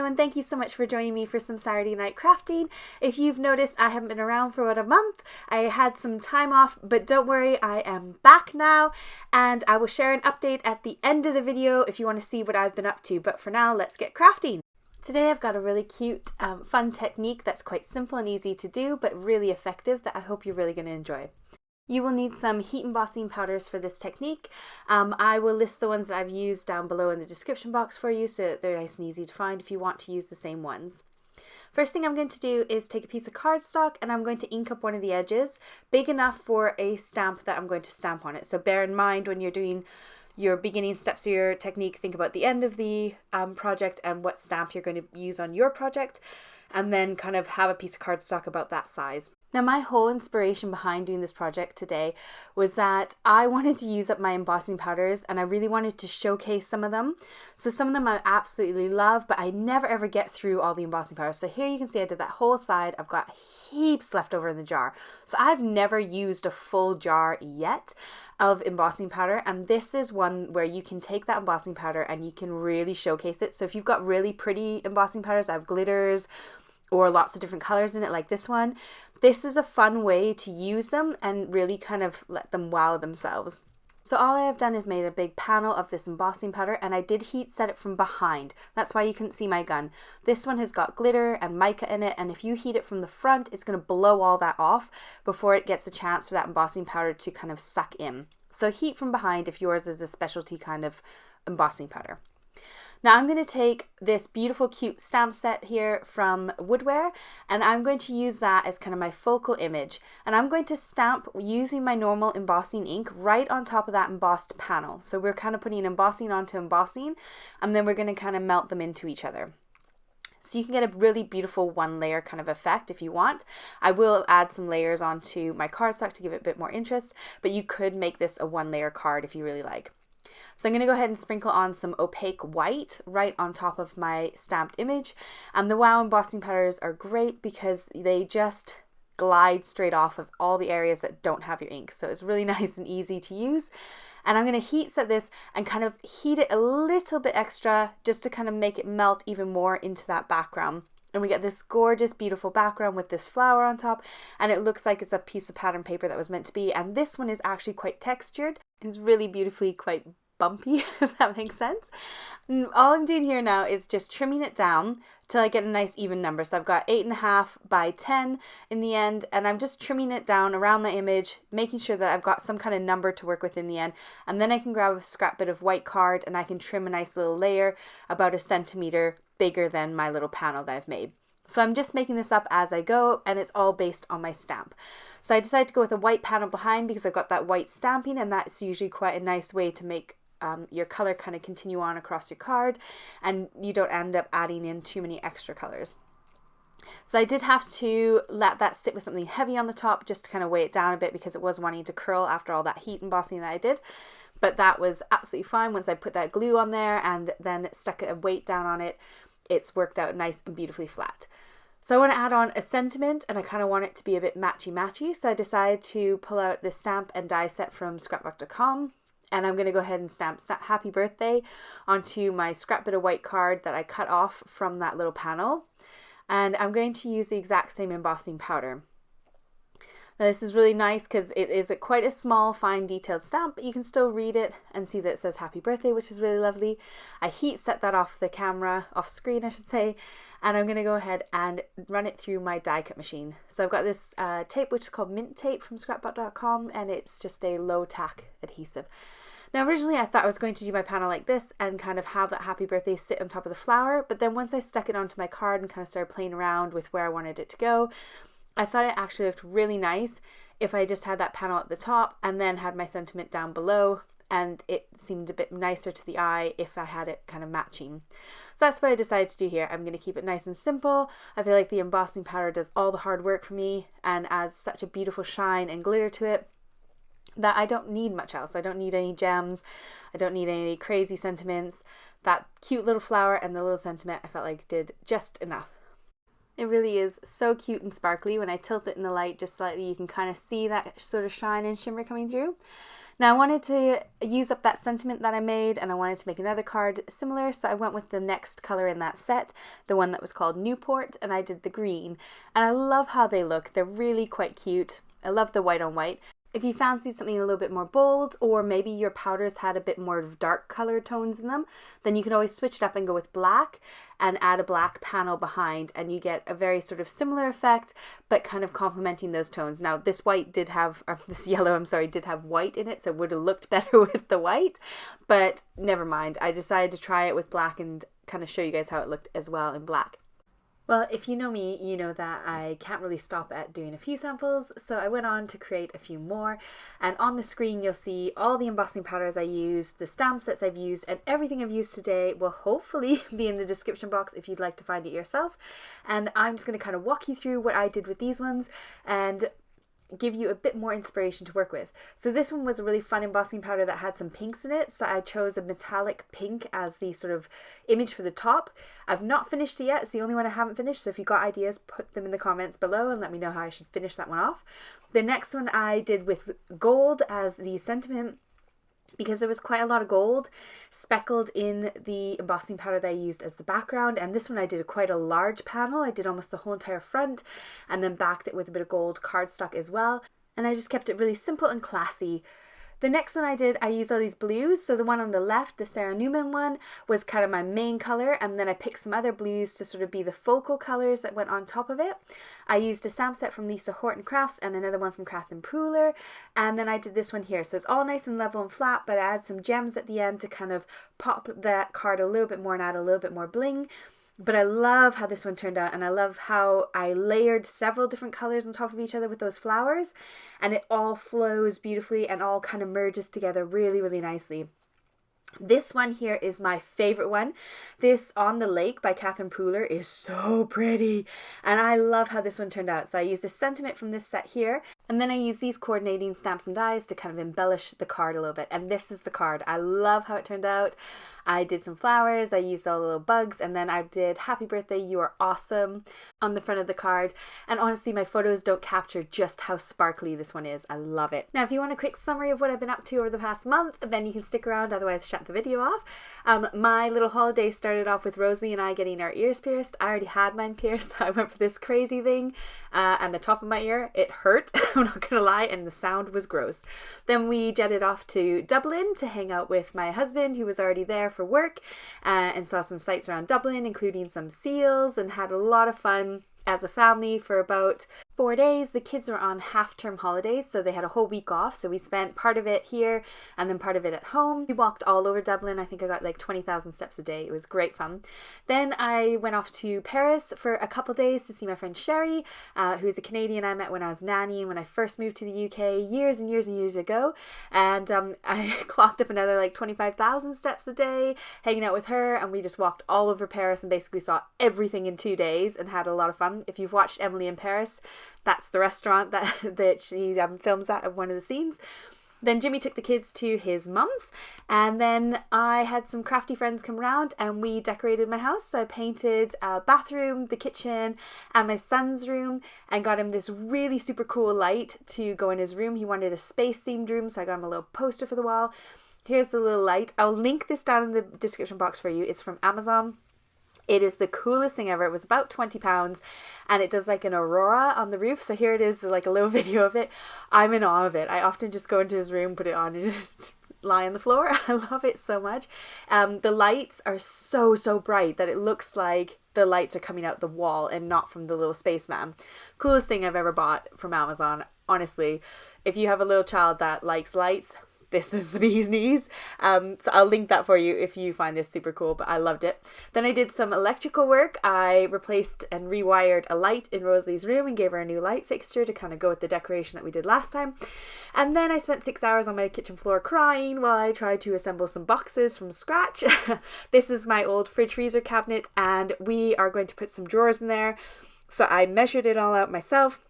and thank you so much for joining me for some Saturday night crafting. If you've noticed, I haven't been around for about a month. I had some time off, but don't worry, I am back now, and I will share an update at the end of the video if you want to see what I've been up to. But for now, let's get crafting. Today I've got a really cute, fun technique that's quite simple and easy to do, but really effective that I hope you're really going to enjoy. You will need some heat embossing powders for this technique. I will list the ones that I've used down below in the description box for you so that they're nice and easy to find if you want to use the same ones. First thing I'm going to do is take a piece of cardstock and I'm going to ink up one of the edges big enough for a stamp that I'm going to stamp on it. So bear in mind when you're doing your beginning steps of your technique, think about the end of the project and what stamp you're going to use on your project, and then kind of have a piece of cardstock about that size. Now, my whole inspiration behind doing this project today was that I wanted to use up my embossing powders and I really wanted to showcase some of them. So some of them I absolutely love, but I never ever get through all the embossing powders. So here you can see I did that whole side. I've got heaps left over in the jar. So I've never used a full jar yet of embossing powder, and this is one where you can take that embossing powder and you can really showcase it. So if you've got really pretty embossing powders that have glitters or lots of different colors in it like this one, this is a fun way to use them and really kind of let them wow themselves. So all I have done is made a big panel of this embossing powder, and I did heat set it from behind. That's why you couldn't see my gun. This one has got glitter and mica in it, and if you heat it from the front, it's going to blow all that off before it gets a chance for that embossing powder to kind of suck in. So heat from behind if yours is a specialty kind of embossing powder. Now I'm going to take this beautiful cute stamp set here from Woodware, and I'm going to use that as kind of my focal image, and I'm going to stamp using my normal embossing ink right on top of that embossed panel. So we're kind of putting embossing onto embossing, and then we're going to kind of melt them into each other. So you can get a really beautiful one layer kind of effect if you want. I will add some layers onto my cardstock to give it a bit more interest, but you could make this a one layer card if you really like. So I'm going to go ahead and sprinkle on some opaque white right on top of my stamped image. The Wow embossing powders are great because they just glide straight off of all the areas that don't have your ink. So it's really nice and easy to use. And I'm going to heat set this and kind of heat it a little bit extra just to kind of make it melt even more into that background. And we get this gorgeous, beautiful background with this flower on top, and it looks like it's a piece of pattern paper that was meant to be. And this one is actually quite textured. It's really beautifully quite bumpy, if that makes sense. And all I'm doing here now is just trimming it down till I get a nice even number. So I've got 8.5 by 10 in the end, and I'm just trimming it down around my image, making sure that I've got some kind of number to work with in the end. And then I can grab a scrap bit of white card and I can trim a nice little layer about 1 centimeter bigger than my little panel that I've made. So I'm just making this up as I go, and it's all based on my stamp. So I decided to go with a white panel behind because I've got that white stamping, and that's usually quite a nice way to make your color kind of continue on across your card, and you don't end up adding in too many extra colors. So I did have to let that sit with something heavy on the top just to kind of weigh it down a bit because it was wanting to curl after all that heat embossing that I did. But that was absolutely fine once I put that glue on there and then stuck a weight down on it. It's worked out nice and beautifully flat. So I want to add on a sentiment, and I kind of want it to be a bit matchy-matchy. So I decided to pull out this stamp and die set from scrapbook.com. And I'm going to go ahead and stamp Happy Birthday onto my scrap bit of white card that I cut off from that little panel. And I'm going to use the exact same embossing powder. Now this is really nice because it is quite a small, fine, detailed stamp, but you can still read it and see that it says Happy Birthday, which is really lovely. I heat set that off the camera, off screen I should say, and I'm going to go ahead and run it through my die cut machine. So I've got this tape which is called Mint Tape from scrapbook.com, and it's just a low tack adhesive. Now originally I thought I was going to do my panel like this and kind of have that happy birthday sit on top of the flower, but then once I stuck it onto my card and kind of started playing around with where I wanted it to go, I thought it actually looked really nice if I just had that panel at the top and then had my sentiment down below, and it seemed a bit nicer to the eye if I had it kind of matching. So that's what I decided to do here. I'm going to keep it nice and simple. I feel like the embossing powder does all the hard work for me and adds such a beautiful shine and glitter to it that I don't need much else. I don't need any gems. I don't need any crazy sentiments. That cute little flower and the little sentiment I felt like did just enough. It really is so cute and sparkly. When I tilt it in the light just slightly, you can kind of see that sort of shine and shimmer coming through. Now I wanted to use up that sentiment that I made, and I wanted to make another card similar, so I went with the next color in that set, the one that was called Newport, and I did the green. And I love how they look. They're really quite cute. I love the white on white. If you fancy something a little bit more bold, or maybe your powders had a bit more of dark color tones in them, then you can always switch it up and go with black and add a black panel behind, and you get a very sort of similar effect, but kind of complementing those tones. Now this white did have, or this yellow, I'm sorry, did have white in it, so it would have looked better with the white, but never mind. I decided to try it with black and kind of show you guys how it looked as well in black. Well, if you know me, you know that I can't really stop at doing a few samples, so I went on to create a few more, and on the screen you'll see all the embossing powders I used, the stamp sets I've used, and everything I've used today will hopefully be in the description box if you'd like to find it yourself. And I'm just going to kind of walk you through what I did with these ones and give you a bit more inspiration to work with. So this one was a really fun embossing powder that had some pinks in it, so I chose a metallic pink as the sort of image for the top. I've not finished it yet, it's the only one I haven't finished, so if you've got ideas, put them in the comments below and let me know how I should finish that one off. The next one I did with gold as the sentiment, because there was quite a lot of gold speckled in the embossing powder that I used as the background, and this one I did quite a large panel. I did almost the whole entire front and then backed it with a bit of gold cardstock as well, and I just kept it really simple and classy. The next one I did, I used all these blues. So the one on the left, the Sarah Newman one, was kind of my main color, and then I picked some other blues to sort of be the focal colors that went on top of it. I used a stamp set from Lisa Horton Crafts and another one from Craft and Pooler, and then I did this one here. So it's all nice and level and flat, but I add some gems at the end to kind of pop that card a little bit more and add a little bit more bling. But I love how this one turned out, and I love how I layered several different colors on top of each other with those flowers, and it all flows beautifully and all kind of merges together really, really nicely. This one here is my favorite one. This On the Lake by Catherine Pooler is so pretty, and I love how this one turned out. So I used a sentiment from this set here, and then I used these coordinating stamps and dies to kind of embellish the card a little bit, and this is the card. I love how it turned out. I did some flowers, I used all the little bugs, and then I did Happy Birthday, You Are Awesome on the front of the card. And honestly, my photos don't capture just how sparkly this one is. I love it. Now, if you want a quick summary of what I've been up to over the past month, then you can stick around, otherwise shut the video off. My little holiday started off with Rosalie and I getting our ears pierced. I already had mine pierced, so I went for this crazy thing, and the top of my ear, it hurt, I'm not gonna lie, and the sound was gross. Then we jetted off to Dublin to hang out with my husband, who was already there for work, and saw some sights around Dublin, including some seals, and had a lot of fun as a family for about 4 days. The kids were on half-term holidays, so they had a whole week off, so we spent part of it here and then part of it at home. We walked all over Dublin. I think I got like 20,000 steps a day. It was great fun. Then I went off to Paris for a couple days to see my friend Sherry, who's a Canadian I met when I was nannying when I first moved to the UK years and years and years ago, and I clocked up another like 25,000 steps a day hanging out with her, and we just walked all over Paris and basically saw everything in 2 days and had a lot of fun. If you've watched Emily in Paris, that's the restaurant that she films at of one of the scenes. Then Jimmy took the kids to his mum's, and then I had some crafty friends come around and we decorated my house. So I painted a bathroom, the kitchen, and my son's room, and got him this really super cool light to go in his room. He wanted a space themed room, so I got him a little poster for the wall. Here's the little light. I'll link this down in the description box for you. It's from Amazon. It is the coolest thing ever. It was about £20, and it does like an aurora on the roof. So here it is, like a little video of it. I'm in awe of it. I often just go into his room, put it on, and just lie on the floor. I love it so much. The lights are so bright that it looks like the lights are coming out the wall and not from the little spaceman. Coolest thing I've ever bought from Amazon. Honestly, if you have a little child that likes lights, this is the bee's knees. So I'll link that for you if you find this super cool, but I loved it. Then I did some electrical work. I replaced and rewired a light in Rosalie's room and gave her a new light fixture to kind of go with the decoration that we did last time. And then I spent 6 hours on my kitchen floor crying while I tried to assemble some boxes from scratch. This is my old fridge freezer cabinet, and we are going to put some drawers in there. So I measured it all out myself.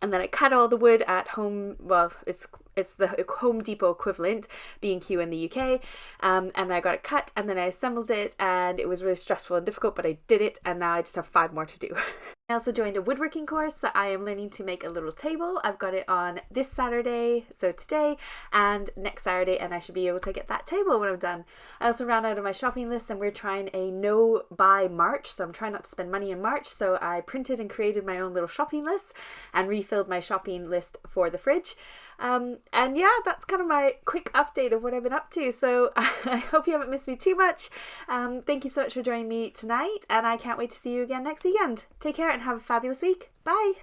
And then I cut all the wood at home. Well, it's the Home Depot equivalent, B&Q in the UK. And I got it cut, and then I assembled it, and it was really stressful and difficult, but I did it, and now I just have 5 more to do. I also joined a woodworking course, so I am learning to make a little table. I've got it on this Saturday, so today, and next Saturday, and I should be able to get that table when I'm done. I also ran out of my shopping list, and we're trying a no buy March, so I'm trying not to spend money in March, so I printed and created my own little shopping list and refilled my shopping list for the fridge. And yeah, that's kind of my quick update of what I've been up to. So I hope you haven't missed me too much. Thank you so much for joining me tonight, and I can't wait to see you again next weekend. Take care and have a fabulous week. Bye!